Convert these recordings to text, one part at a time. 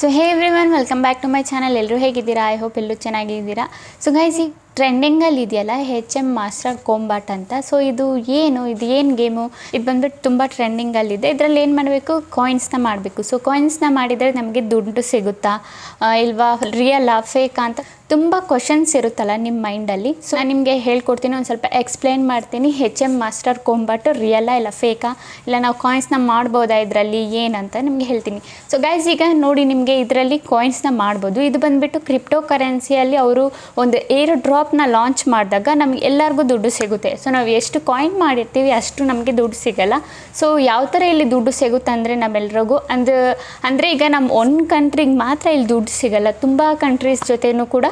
So hey everyone, welcome back to my channel. ಎಲ್ಲರೂ ಹೇಗಿದ್ದೀರಾ? I hope ಎಲ್ಲರೂ ಚೆನ್ನಾಗಿದ್ದೀರಾ. ಸೊ ಗೈಸ್, ಈಗ ಟ್ರೆಂಡಿಂಗಲ್ಲಿ ಇದೆಯಲ್ಲ HM ಮಾಸ್ಟರ್ ಕೋಂಬಾಟ್ ಅಂತ. ಸೊ ಇದು ಏನು ಗೇಮು? ಇದು ಬಂದ್ಬಿಟ್ಟು ತುಂಬ ಟ್ರೆಂಡಿಂಗಲ್ಲಿದೆ. ಇದರಲ್ಲಿ ಏನು ಮಾಡಬೇಕು? ಕಾಯಿನ್ಸ್ನ ಮಾಡಬೇಕು. ಸೊ ಕಾಯಿನ್ಸ್ನ ಮಾಡಿದರೆ ನಮಗೆ ದುಡ್ಡು ಸಿಗುತ್ತಾ ಇಲ್ವಾ, ರಿಯಲ್ಲಾ ಫೇಕಾ ಅಂತ ತುಂಬ ಕ್ವಶನ್ಸ್ ಇರುತ್ತಲ್ಲ ನಿಮ್ಮ ಮೈಂಡಲ್ಲಿ. ಸೊ ನಾನು ನಿಮಗೆ ಹೇಳ್ಕೊಡ್ತೀನಿ, ಒಂದು ಸ್ವಲ್ಪ ಎಕ್ಸ್ಪ್ಲೇನ್ ಮಾಡ್ತೀನಿ. HM ಮಾಸ್ಟರ್ ಕೋಂಬಾಟ್ ರಿಯಲ್ಲಾ ಇಲ್ಲ ಫೇಕಾ, ಇಲ್ಲ ನಾವು ಕಾಯಿನ್ಸ್ನ ಮಾಡ್ಬೋದಾ ಇದರಲ್ಲಿ ಏನಂತ ನಿಮಗೆ ಹೇಳ್ತೀನಿ. ಸೊ ಗೈಸ್, ಈಗ ನೋಡಿ, ನಿಮಗೆ ಇದರಲ್ಲಿ ಕಾಯಿನ್ಸ್ನ ಮಾಡ್ಬೋದು. ಇದು ಬಂದುಬಿಟ್ಟು ಕ್ರಿಪ್ಟೋ ಕರೆನ್ಸಿಯಲ್ಲಿ ಅವರು ಒಂದು ಏರ್ ಡ್ರಾಪ್ನ ಲಾಂಚ್ ಮಾಡಿದಾಗ ನಮಗೆ ಎಲ್ಲರಿಗೂ ದುಡ್ಡು ಸಿಗುತ್ತೆ. ಸೊ ನಾವು ಎಷ್ಟು ಕಾಯಿನ್ ಮಾಡಿರ್ತೀವಿ ಅಷ್ಟು ನಮಗೆ ದುಡ್ಡು ಸಿಗಲ್ಲ. ಸೊ ಯಾವ ಥರ ಇಲ್ಲಿ ದುಡ್ಡು ಸಿಗುತ್ತೆ ಅಂದರೆ ನಮ್ಮೆಲ್ರಿಗೂ ಅಂದರೆ ಈಗ ನಮ್ಮ ಒಂದು ಕಂಟ್ರಿಗೆ ಮಾತ್ರ ಇಲ್ಲಿ ದುಡ್ಡು ಸಿಗಲ್ಲ, ತುಂಬ ಕಂಟ್ರೀಸ್ ಜೊತೆನೂ ಕೂಡ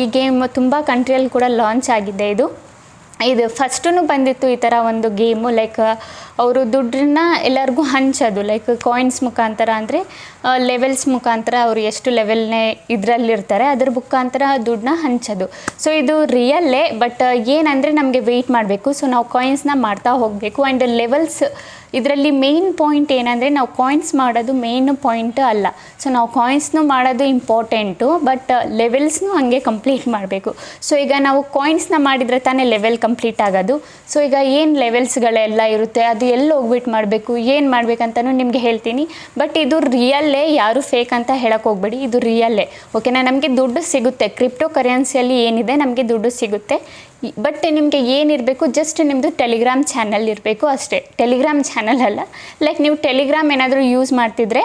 ಈ ಗೇಮ್ ತುಂಬ ಕಂಟ್ರಿಯಲ್ಲಿ ಕೂಡ ಲಾಂಚ್ ಆಗಿದೆ. ಇದು ಫಸ್ಟೂ ಬಂದಿತ್ತು ಈ ಥರ ಒಂದು ಗೇಮು. ಲೈಕ್ ಅವರು ದುಡ್ಡನ್ನ ಎಲ್ಲರಿಗೂ ಹಂಚೋದು, ಲೈಕ್ ಕಾಯಿನ್ಸ್ ಮುಖಾಂತರ, ಅಂದರೆ ಲೆವೆಲ್ಸ್ ಮುಖಾಂತರ ಅವರು ಎಷ್ಟು ಲೆವೆಲ್ನೇ ಇದರಲ್ಲಿರ್ತಾರೆ ಅದ್ರ ಮುಖಾಂತರ ದುಡ್ಡನ್ನ ಹಂಚೋದು. ಸೊ ಇದು ರಿಯಲ್ಲೇ, ಬಟ್ ಏನಂದರೆ ನಮಗೆ ವೆಯ್ಟ್ ಮಾಡಬೇಕು. ಸೊ ನಾವು ಕಾಯಿನ್ಸ್ನ ಮಾಡ್ತಾ ಹೋಗಬೇಕು. ಆ್ಯಂಡ್ ಲೆವೆಲ್ಸ್ ಇದರಲ್ಲಿ ಮೇಯ್ನ್ ಪಾಯಿಂಟ್ ಏನಂದರೆ, ನಾವು ಕಾಯಿನ್ಸ್ ಮಾಡೋದು ಮೇಯ್ನ್ ಪಾಯಿಂಟ್ ಅಲ್ಲ. ಸೊ ನಾವು ಕಾಯಿನ್ಸ್ನು ಮಾಡೋದು ಇಂಪಾರ್ಟೆಂಟು, ಬಟ್ ಲೆವೆಲ್ಸ್ನೂ ಹಾಗೆ ಕಂಪ್ಲೀಟ್ ಮಾಡಬೇಕು. ಸೊ ಈಗ ನಾವು ಕಾಯಿನ್ಸ್ನ ಮಾಡಿದರೆ ತಾನೇ ಲೆವೆಲ್ ಕಂಪ್ಲೀಟ್ ಆಗೋದು. ಸೊ ಈಗ ಏನು ಲೆವೆಲ್ಸ್ಗಳೆಲ್ಲ ಇರುತ್ತೆ, ಅದು ಎಲ್ಲಿ ಹೋಗ್ಬಿಟ್ಟು ಮಾಡಬೇಕು, ಏನು ಮಾಡಬೇಕಂತಲೂ ನಿಮಗೆ ಹೇಳ್ತೀನಿ. ಬಟ್ ಇದು ರಿಯಲ್ಲೇ, ಯಾರು ಫೇಕ್ ಅಂತ ಹೇಳಕ್ಕೆ ಹೋಗ್ಬೇಡಿ, ಇದು ರಿಯಲ್ಲೇ. ಓಕೆನಾ? ನಮಗೆ ದುಡ್ಡು ಸಿಗುತ್ತೆ. ಕ್ರಿಪ್ಟೋ ಕರೆನ್ಸಿಯಲ್ಲಿ ಏನಿದೆ ನಮಗೆ ದುಡ್ಡು ಸಿಗುತ್ತೆ. ಬಟ್ ನಿಮಗೆ ಏನಿರಬೇಕು, ಜಸ್ಟ್ ನಿಮ್ಮದು ಟೆಲಿಗ್ರಾಮ್ ಚಾನಲ್ ಇರಬೇಕು ಅಷ್ಟೇ. ಟೆಲಿಗ್ರಾಮ್ ಚಾನಲ್ ಅಲ್ಲ, ಲೈಕ್ ನೀವು ಟೆಲಿಗ್ರಾಮ್ ಏನಾದರೂ ಯೂಸ್ ಮಾಡ್ತಿದ್ರೆ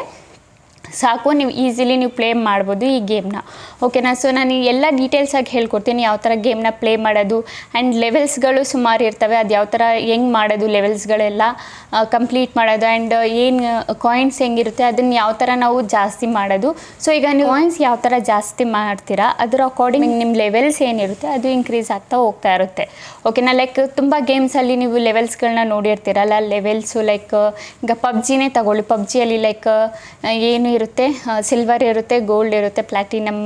ಸಾಕು, ನೀವು ಈಸಿಲಿ ನೀವು ಪ್ಲೇ ಮಾಡ್ಬೋದು ಈ ಗೇಮ್ನ. ಓಕೆನಾ? ಸೊ ನಾನು ಎಲ್ಲ ಡೀಟೇಲ್ಸಾಗಿ ಹೇಳ್ಕೊಡ್ತೀನಿ, ಯಾವ ಥರ ಗೇಮ್ನ ಪ್ಲೇ ಮಾಡೋದು. ಆ್ಯಂಡ್ ಲೆವೆಲ್ಸ್ಗಳು ಸುಮಾರು ಇರ್ತವೆ, ಅದು ಯಾವ ಥರ ಹೆಂಗೆ ಮಾಡೋದು, ಲೆವೆಲ್ಸ್ಗಳೆಲ್ಲ ಕಂಪ್ಲೀಟ್ ಮಾಡೋದು. ಆ್ಯಂಡ್ ಏನು ಕಾಯಿನ್ಸ್ ಹೆಂಗಿರುತ್ತೆ ಅದನ್ನು ಯಾವ ಥರ ನಾವು ಜಾಸ್ತಿ ಮಾಡೋದು. ಸೊ ಈಗ ನೀವು ಕಾಯಿನ್ಸ್ ಯಾವ ಥರ ಜಾಸ್ತಿ ಮಾಡ್ತೀರಾ ಅದರ ಅಕಾರ್ಡಿಂಗ್ ನಿಮ್ಮ ಲೆವೆಲ್ಸ್ ಏನಿರುತ್ತೆ ಅದು ಇನ್ಕ್ರೀಸ್ ಆಗ್ತಾ ಹೋಗ್ತಾ ಇರುತ್ತೆ. ಓಕೆನಾ? ಲೈಕ್ ತುಂಬ ಗೇಮ್ಸಲ್ಲಿ ನೀವು ಲೆವೆಲ್ಸ್ಗಳನ್ನ ನೋಡಿರ್ತೀರಲ್ಲ, ಲೆವೆಲ್ಸು ಲೈಕ್ ಈಗ ಪಬ್ಜಿನೇ ತಗೊಳ್ಳಿ. ಪಬ್ಜಿಯಲ್ಲಿ ಲೈಕ್ ಏನು ಇರುತ್ತೆ, ಸಿಲ್ವರ್ ಇರುತ್ತೆ, ಗೋಲ್ಡ್ ಇರುತ್ತೆ, ಪ್ಲಾಟಿನಮ್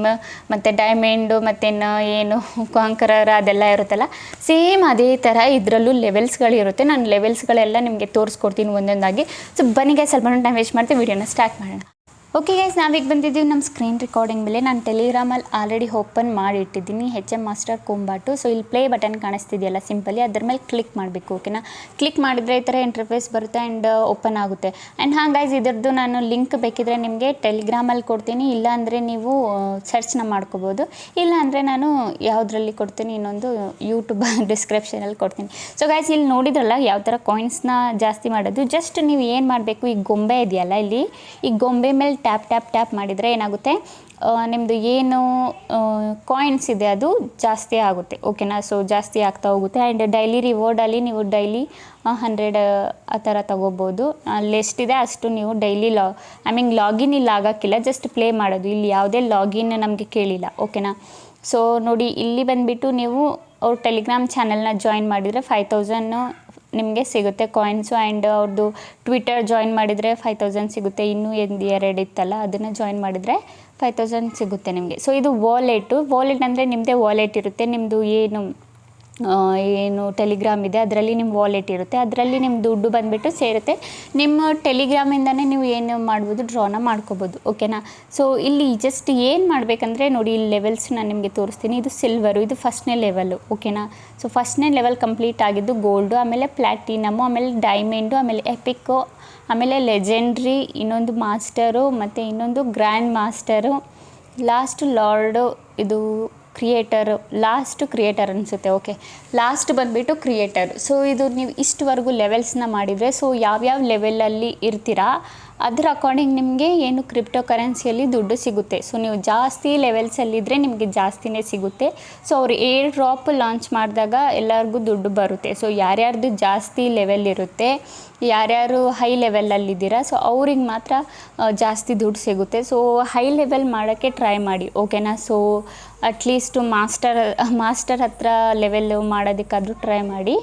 ಮತ್ತು ಡೈಮಂಡು ಮತ್ತೇನು ಏನು ಕಾಂಕರರ್ ಅದೆಲ್ಲ ಇರುತ್ತಲ್ಲ, ಸೇಮ್ ಅದೇ ಥರ ಇದರಲ್ಲೂ ಲೆವೆಲ್ಸ್ಗಳಿರುತ್ತೆ. ನಾನು ಲೆವೆಲ್ಸ್ಗಳೆಲ್ಲ ನಿಮಗೆ ತೋರಿಸ್ಕೊಡ್ತೀನಿ ಒಂದೊಂದಾಗಿ. ಸೊ ಬನ್ನಿಗೆ ಸ್ವಲ್ಪ ಟೈಮ್ ವೇಸ್ಟ್ ಮಾಡ್ತೀವಿ, ವಿಡಿಯೋನ ಸ್ಟಾರ್ಟ್ ಮಾಡೋಣ. ಓಕೆ ಗೈಸ್, ನಾವೀಗ ಬಂದಿದ್ದೀವಿ ನಮ್ಮ ಸ್ಕ್ರೀನ್ ರೆಕಾರ್ಡಿಂಗ್ ಮೇಲೆ. ನಾನು ಟೆಲಿಗ್ರಾಮಲ್ಲಿ ಆಲ್ರೆಡಿ ಓಪನ್ ಮಾಡಿ ಇಟ್ಟಿದ್ದೀನಿ HM ಮಾಸ್ಟರ್ ಕೋಂಬಾಟು. ಸೊ ಇಲ್ಲಿ ಪ್ಲೇ ಬಟನ್ ಕಾಣಿಸ್ತಿದೆಯಲ್ಲ ಸಿಂಪಲಿ, ಅದ್ರ ಮೇಲೆ ಕ್ಲಿಕ್ ಮಾಡಬೇಕು. ಓಕೆನಾ? ಕ್ಲಿಕ್ ಮಾಡಿದರೆ ಈ ಥರ ಇಂಟರ್ಫೇಸ್ ಬರುತ್ತೆ ಆ್ಯಂಡ್ ಓಪನ್ ಆಗುತ್ತೆ. ಆ್ಯಂಡ್ ಹಾಂ ಗೈಸ್, ಇದರದ್ದು ನಾನು ಲಿಂಕ್ ಬೇಕಿದ್ರೆ ನಿಮಗೆ ಟೆಲಿಗ್ರಾಮಲ್ಲಿ ಕೊಡ್ತೀನಿ, ಇಲ್ಲಾಂದರೆ ನೀವು ಸರ್ಚ್ನ ಮಾಡ್ಕೋಬೋದು. ಇಲ್ಲಾಂದರೆ ನಾನು ಯಾವುದರಲ್ಲಿ ಕೊಡ್ತೀನಿ, ಇನ್ನೊಂದು ಯೂಟ್ಯೂಬ್ ಡಿಸ್ಕ್ರಿಪ್ಷನಲ್ಲಿ ಕೊಡ್ತೀನಿ. ಸೊ ಗೈಸ್, ಇಲ್ಲಿ ನೋಡಿದ್ರಲ್ಲ ಯಾವ ಥರ ಕಾಯಿನ್ಸ್ನ ಜಾಸ್ತಿ ಮಾಡೋದು. ಜಸ್ಟ್ ನೀವು ಏನು ಮಾಡಬೇಕು, ಈ ಗೊಂಬೆ ಇದೆಯಲ್ಲ ಇಲ್ಲಿ, ಈ ಗೊಂಬೆ ಮೇಲೆ ಟ್ಯಾಪ್ ಮಾಡಿದರೆ ಏನಾಗುತ್ತೆ, ನಿಮ್ಮದು ಏನು ಕಾಯಿನ್ಸ್ ಇದೆ ಅದು ಜಾಸ್ತಿ ಆಗುತ್ತೆ. ಓಕೆನಾ? ಸೊ ಜಾಸ್ತಿ ಆಗ್ತಾ ಹೋಗುತ್ತೆ. ಆ್ಯಂಡ್ ಡೈಲಿ ರಿವಾರ್ಡಲ್ಲಿ ನೀವು ಡೈಲಿ 100 ಆ ಥರ ತೊಗೋಬೋದು. ಅಲ್ಲಿ ಎಷ್ಟಿದೆ ಅಷ್ಟು ನೀವು ಡೈಲಿ ಲಾಗಿನ್ ಇಲ್ಲಿ ಆಗೋಕ್ಕಿಲ್ಲ, ಜಸ್ಟ್ ಪ್ಲೇ ಮಾಡೋದು. ಇಲ್ಲಿ ಯಾವುದೇ ಲಾಗಿನ್ ನಮಗೆ ಕೇಳಿಲ್ಲ. ಓಕೆನಾ? ಸೊ ನೋಡಿ, ಇಲ್ಲಿ ಬಂದುಬಿಟ್ಟು ನೀವು ಅವ್ರ ಟೆಲಿಗ್ರಾಮ್ ಚಾನಲ್ನ ಜಾಯಿನ್ ಮಾಡಿದರೆ 5000 ನಿಮಗೆ ಸಿಗುತ್ತೆ ಕಾಯಿನ್ಸು. ಆ್ಯಂಡ್ ಅವ್ರದ್ದು ಟ್ವಿಟರ್ ಜಾಯಿನ್ ಮಾಡಿದರೆ 5000 ಸಿಗುತ್ತೆ. ಇನ್ನೂ 2 ಇತ್ತಲ್ಲ, ಅದನ್ನು ಜಾಯಿನ್ ಮಾಡಿದರೆ 5000 ಸಿಗುತ್ತೆ ನಿಮಗೆ. ಸೊ ಇದು ವಾಲೆಟ್ ಅಂದರೆ ನಿಮ್ಮದೇ ವಾಲೆಟ್ ಇರುತ್ತೆ. ನಿಮ್ಮದು ಏನು ಟೆಲಿಗ್ರಾಮ್ ಇದೆ ಅದರಲ್ಲಿ ನಿಮ್ಮ ವಾಲೆಟ್ ಇರುತ್ತೆ, ಅದರಲ್ಲಿ ನಿಮ್ಮ ದುಡ್ಡು ಬಂದುಬಿಟ್ಟು ಸೇರುತ್ತೆ. ನಿಮ್ಮ ಟೆಲಿಗ್ರಾಮಿಂದನೇ ನೀವು ಏನು ಮಾಡ್ಬೋದು, ಡ್ರಾನ ಮಾಡ್ಕೋಬೋದು. ಓಕೆನಾ? ಸೊ ಇಲ್ಲಿ ಜಸ್ಟ್ ಏನು ಮಾಡಬೇಕಂದ್ರೆ ನೋಡಿ, ಇಲ್ಲಿ ಲೆವೆಲ್ಸ್ ನಾನು ನಿಮಗೆ ತೋರಿಸ್ತೀನಿ. ಇದು ಸಿಲ್ವರು, ಇದು ಫಸ್ಟ್ನೇ ಲೆವೆಲು. ಓಕೆನಾ? ಸೊ ಫಸ್ಟ್ನೇ ಲೆವೆಲ್ ಕಂಪ್ಲೀಟ್ ಆಗಿದ್ದು ಗೋಲ್ಡು, ಆಮೇಲೆ ಪ್ಲ್ಯಾಟಿನಮ್ಮು, ಆಮೇಲೆ ಡೈಮಂಡು, ಆಮೇಲೆ ಎಪಿಕ್ಕು, ಆಮೇಲೆ ಲೆಜೆಂಡ್ರಿ, ಇನ್ನೊಂದು ಮಾಸ್ಟರು, ಮತ್ತು ಇನ್ನೊಂದು ಗ್ರ್ಯಾಂಡ್ ಮಾಸ್ಟರು, ಲಾಸ್ಟ್ ಲಾರ್ಡು, ಇದು ಕ್ರಿಯೇಟರ್ ಅನಿಸುತ್ತೆ. ಓಕೆ, ಲಾಸ್ಟ್ ಬಂದುಬಿಟ್ಟು ಕ್ರಿಯೇಟರ್. ಸೊ ಇದು ನೀವು ಇಷ್ಟುವರೆಗೂ ಲೆವೆಲ್ಸ್ನ ಮಾಡಿದರೆ, ಸೊ ಯಾವ್ಯಾವ ಲೆವೆಲಲ್ಲಿ ಇರ್ತೀರಾ ಅದರ ಅಕಾರ್ಡಿಂಗ್ ನಿಮಗೆ ಏನು ಕ್ರಿಪ್ಟೋ ಕರೆನ್ಸಿಯಲ್ಲಿ ದುಡ್ಡು ಸಿಗುತ್ತೆ. ಸೊ ನೀವು ಜಾಸ್ತಿ ಲೆವೆಲ್ಸಲ್ಲಿದ್ದರೆ ನಿಮಗೆ ಜಾಸ್ತಿನೇ ಸಿಗುತ್ತೆ. ಸೊ ಅವರು ಏರ್ ಡ್ರಾಪ್ ಲಾಂಚ್ ಮಾಡಿದಾಗ ಎಲ್ಲರಿಗೂ ದುಡ್ಡು ಬರುತ್ತೆ. ಸೊ ಯಾರ್ಯಾರ್ದು ಜಾಸ್ತಿ ಲೆವೆಲ್ ಇರುತ್ತೆ, ಯಾರ್ಯಾರು ಹೈ ಲೆವೆಲಲ್ಲಿದ್ದೀರಾ, ಸೊ ಅವ್ರಿಗೆ ಮಾತ್ರ ಜಾಸ್ತಿ ದುಡ್ಡು ಸಿಗುತ್ತೆ. ಸೊ ಹೈ ಲೆವೆಲ್ ಮಾಡೋಕ್ಕೆ ಟ್ರೈ ಮಾಡಿ. ಓಕೆನಾ? ಸೊ ಅಟ್ಲೀಸ್ಟು ಮಾಸ್ಟರ್ ಹತ್ರ ಲೆವೆಲ್ ಮಾಡೋದಕ್ಕಾದರೂ ಟ್ರೈ ಮಾಡಿ.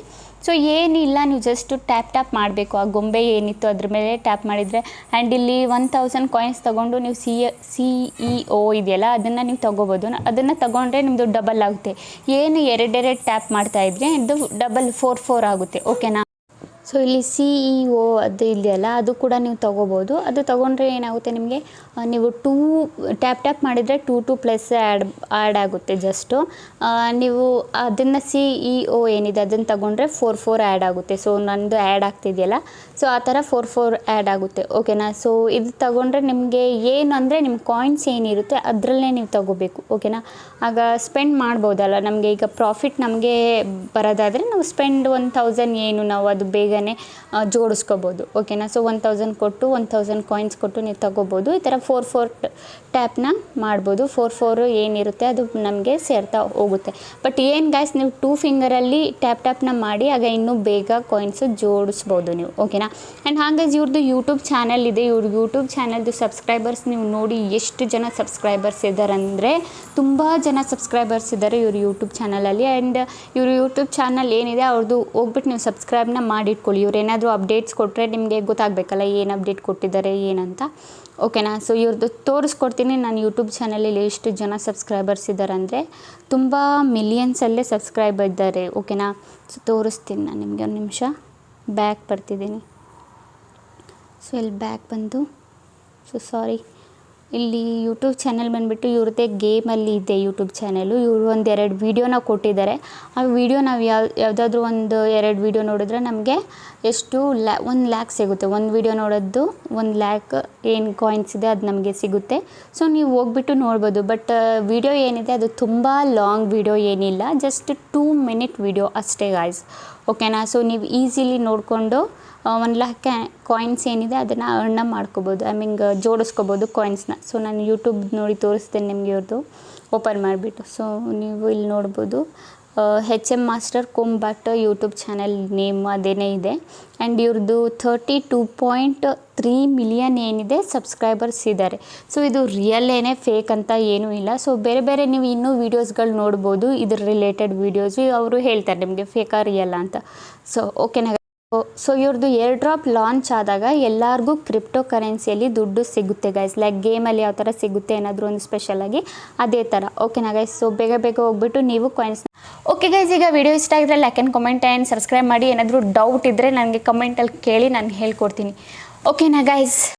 ಸೊ ಏನಿಲ್ಲ, ನೀವು ಜಸ್ಟು ಟ್ಯಾಪ್ ಮಾಡಬೇಕು. ಆ ಗೊಂಬೆ ಏನಿತ್ತು ಅದ್ರ ಮೇಲೆ ಟ್ಯಾಪ್ ಮಾಡಿದರೆ, ಆ್ಯಂಡ್ ಇಲ್ಲಿ 1000 ಕಾಯಿನ್ಸ್ ತೊಗೊಂಡು ನೀವು CEO ಇದೆಯಲ್ಲ ಅದನ್ನು ನೀವು ತೊಗೋಬೋದು. ಅದನ್ನು ತೊಗೊಂಡ್ರೆ ನಿಮ್ಮದು ಡಬಲ್ ಆಗುತ್ತೆ. ಏನು 2 ಟ್ಯಾಪ್ ಮಾಡ್ತಾಯಿದ್ರೆ ಇದು ಡಬಲ್ 4 ಆಗುತ್ತೆ. ಓಕೆನಾ? ಸೊ ಇಲ್ಲಿ CEO ಅದು ಇದೆಯಲ್ಲ ಅದು ಕೂಡ ನೀವು ತೊಗೋಬೋದು. ಅದು ತೊಗೊಂಡ್ರೆ ಏನಾಗುತ್ತೆ ನಿಮಗೆ, ನೀವು ಟ್ಯಾಪ್ ಮಾಡಿದರೆ 2 ಪ್ಲಸ್ ಆ್ಯಡ್ ಆಗುತ್ತೆ ಜಸ್ಟು. ನೀವು ಅದನ್ನು CEO ಏನಿದೆ ಅದನ್ನು ತಗೊಂಡ್ರೆ 4 ಆ್ಯಡ್ ಆಗುತ್ತೆ. ಸೊ ನಂದು ಆ್ಯಡ್ ಆಗ್ತಿದೆಯಲ್ಲ, ಸೊ ಆ ಥರ 4 ಆ್ಯಡ್ ಆಗುತ್ತೆ, ಓಕೆನಾ. ಸೊ ಇದು ತಗೊಂಡ್ರೆ ನಿಮಗೆ ಏನು ಅಂದರೆ ನಿಮ್ಮ ಕಾಯಿನ್ಸ್ ಏನಿರುತ್ತೆ ಅದರಲ್ಲೇ ನೀವು ತಗೋಬೇಕು, ಓಕೆನಾ. ಆಗ ಸ್ಪೆಂಡ್ ಮಾಡ್ಬೋದಲ್ಲ, ನಮಗೆ ಈಗ ಪ್ರಾಫಿಟ್ ನಮಗೆ ಬರೋದಾದರೆ ನಾವು ಸ್ಪೆಂಡ್ 1000 ಏನು ನಾವು ಅದು ಬೇಗನೆ ಜೋಡಿಸ್ಕೋಬೋದು, ಓಕೆನಾ. ಸೊ 1000 ಕೊಟ್ಟು 1000 ಕಾಯಿನ್ಸ್ ಕೊಟ್ಟು ನೀವು ತಗೋಬೋದು. ಈ ಥರ 4 ಟ್ಯಾಪ್ನ ಮಾಡ್ಬೋದು. 4 ಏನಿರುತ್ತೆ ಅದು ನಮಗೆ ಸೇರ್ತಾ ಹೋಗುತ್ತೆ. ಬಟ್ ಏನು ಗೈಸ್, ನೀವು 2 ಫಿಂಗರಲ್ಲಿ ಟ್ಯಾಪ್ನ ಮಾಡಿ ಆಗ ಇನ್ನೂ ಬೇಗ ಕಾಯಿನ್ಸು ಜೋಡಿಸ್ಬೋದು ನೀವು, ಓಕೆನಾ. ಆ್ಯಂಡ್ ಹಾಗೆ ಇವ್ರದ್ದು ಯೂಟ್ಯೂಬ್ ಚಾನಲ್ ಇದೆ. ಇವ್ರ ಯೂಟ್ಯೂಬ್ ಚಾನಲ್ದು ಸಬ್ಸ್ಕ್ರೈಬರ್ಸ್ ನೀವು ನೋಡಿ ಎಷ್ಟು ಜನ ಸಬ್ಸ್ಕ್ರೈಬರ್ಸ್ ಇದ್ದಾರೆ ಅಂದರೆ ತುಂಬ ಜನ ಸಬ್ಸ್ಕ್ರೈಬರ್ಸ್ ಇದ್ದಾರೆ ಇವ್ರ ಯೂಟ್ಯೂಬ್ ಚಾನಲಲ್ಲಿ. ಆ್ಯಂಡ್ ಇವ್ರ ಯೂಟ್ಯೂಬ್ ಚಾನಲ್ ಏನಿದೆ ಅವ್ರದ್ದು ಹೋಗ್ಬಿಟ್ಟು ನೀವು ಸಬ್ಸ್ಕ್ರೈಬ್ನ ಮಾಡಿಟ್ಕೊಳ್ಳಿ. ಇವ್ರು ಏನಾದರೂ ಅಪ್ಡೇಟ್ಸ್ ಕೊಟ್ಟರೆ ನಿಮಗೆ ಗೊತ್ತಾಗಬೇಕಲ್ಲ ಏನು ಅಪ್ಡೇಟ್ ಕೊಟ್ಟಿದ್ದಾರೆ ಏನಂತ, ಓಕೆನಾ. ಸೊ ಇವ್ರದ್ದು ತೋರಿಸ್ಕೊಡ್ತೀನಿ ನಾನು ಯೂಟ್ಯೂಬ್ ಚಾನಲಲ್ಲಿ ಎಷ್ಟು ಜನ ಸಬ್ಸ್ಕ್ರೈಬರ್ಸ್ ಇದ್ದಾರೆ ಅಂದರೆ ತುಂಬ ಮಿಲಿಯನ್ಸಲ್ಲೇ ಸಬ್ಸ್ಕ್ರೈಬ್ ಇದ್ದಾರೆ, ಓಕೆನಾ. ಸೊ ತೋರಿಸ್ತೀನಿ ನಾನು ನಿಮಗೆ, ಒಂದು ನಿಮಿಷ ಬ್ಯಾಕ್ ಬರ್ತಿದ್ದೀನಿ. ಸೊ ಇಲ್ಲಿ ಬ್ಯಾಕ್ ಬಂದು, ಸೊ ಸಾರಿ, ಇಲ್ಲಿ ಯೂಟ್ಯೂಬ್ ಚಾನಲ್ ಬಂದುಬಿಟ್ಟು ಇವ್ರದ್ದೇ ಗೇಮಲ್ಲಿ ಇದೆ ಯೂಟ್ಯೂಬ್ ಚಾನಲು. ಇವರು 1-2 ವೀಡಿಯೋನ ಕೊಟ್ಟಿದ್ದಾರೆ. ಆ ವಿಡಿಯೋ ನಾವು ಯಾವುದಾದ್ರೂ 1-2 ವೀಡಿಯೋ ನೋಡಿದ್ರೆ ನಮಗೆ ಎಷ್ಟು 1 ಲ್ಯಾಕ್ ಸಿಗುತ್ತೆ. ಒಂದು ವೀಡಿಯೋ ನೋಡೋದು 1 ಲ್ಯಾಕ್ ಏನು ಕಾಯಿನ್ಸ್ ಇದೆ ಅದು ನಮಗೆ ಸಿಗುತ್ತೆ. ಸೊ ನೀವು ಹೋಗ್ಬಿಟ್ಟು ನೋಡ್ಬೋದು. ಬಟ್ ವಿಡಿಯೋ ಏನಿದೆ ಅದು ತುಂಬ ಲಾಂಗ್ ವಿಡಿಯೋ ಏನಿಲ್ಲ, ಜಸ್ಟ್ 2 ಮಿನಿಟ್ ವಿಡಿಯೋ ಅಷ್ಟೇ ಗಾಯ್ಸ್, ಓಕೆನಾ. ಸೊ ನೀವು ಈಸಿಲಿ ನೋಡಿಕೊಂಡು 1 ಲ್ಯಾಕ್ ಕಾಯಿನ್ಸ್ ಏನಿದೆ ಅದನ್ನು ಅರ್ನ್ ಮಾಡ್ಕೋಬೋದು, ಜೋಡಿಸ್ಕೋಬೋದು ಕಾಯಿನ್ಸ್ನ. ಸೊ ನಾನು ಯೂಟ್ಯೂಬ್ ನೋಡಿ ತೋರಿಸ್ತೇನೆ ನಿಮಗೆ ಇವ್ರದ್ದು ಓಪನ್ ಮಾಡಿಬಿಟ್ಟು. ಸೊ ನೀವು ಇಲ್ಲಿ ನೋಡ್ಬೋದು HM master combat YouTube channel name ಅದೇನೇ ಇದೆ. ಆ್ಯಂಡ್ ಇವ್ರದ್ದು 32.3 ಮಿಲಿಯನ್ ಏನಿದೆ ಸಬ್ಸ್ಕ್ರೈಬರ್ಸ್ ಇದ್ದಾರೆ. ಸೊ ಇದು ರಿಯಲ್ಲೇನೆ, ಫೇಕ್ ಅಂತ ಏನೂ ಇಲ್ಲ. ಸೊ ಬೇರೆ ನೀವು ಇನ್ನೂ ವೀಡಿಯೋಸ್ಗಳು ನೋಡ್ಬೋದು, ಇದ್ರ ರಿಲೇಟೆಡ್ ವೀಡಿಯೋಸು ಅವರು ಹೇಳ್ತಾರೆ ನಿಮಗೆ ಫೇಕಾ ರಿಯಲ್ಲ ಅಂತ. ಸೊ ಓಕೆನಾ. ಸೊ ಇವ್ರದ್ದು ಏರ್ ಡ್ರಾಪ್ ಲಾಂಚ್ ಆದಾಗ ಎಲ್ಲರಿಗೂ ಕ್ರಿಪ್ಟೋ ಕರೆನ್ಸಿಯಲ್ಲಿ ದುಡ್ಡು ಸಿಗುತ್ತೆ ಗೈಸ್. ಲೈಕ್ ಗೇಮಲ್ಲಿ ಯಾವ ಥರ ಸಿಗುತ್ತೆ ಏನಾದರೂ ಒಂದು ಸ್ಪೆಷಲಾಗಿ ಅದೇ ಥರ, ಓಕೆನಾ ಗೈಸ್. ಸೊ ಬೇಗ ಹೋಗ್ಬಿಟ್ಟು ನೀವು ಕಾಯಿನ್ಸ್ನ ಓಕೆ ಗೈಸ್. ಈಗ ವಿಡಿಯೋ ಇಷ್ಟ ಆಗಿದ್ರೆ like and comment and subscribe ಮಾಡಿ. ಏನಾದರೂ ಡೌಟ್ ಇದ್ದರೆ ನನಗೆ ಕಮೆಂಟಲ್ಲಿ ಕೇಳಿ ನಾನು ಹೇಳ್ಕೊಡ್ತೀನಿ, ಓಕೆನಾ ಗೈಸ್.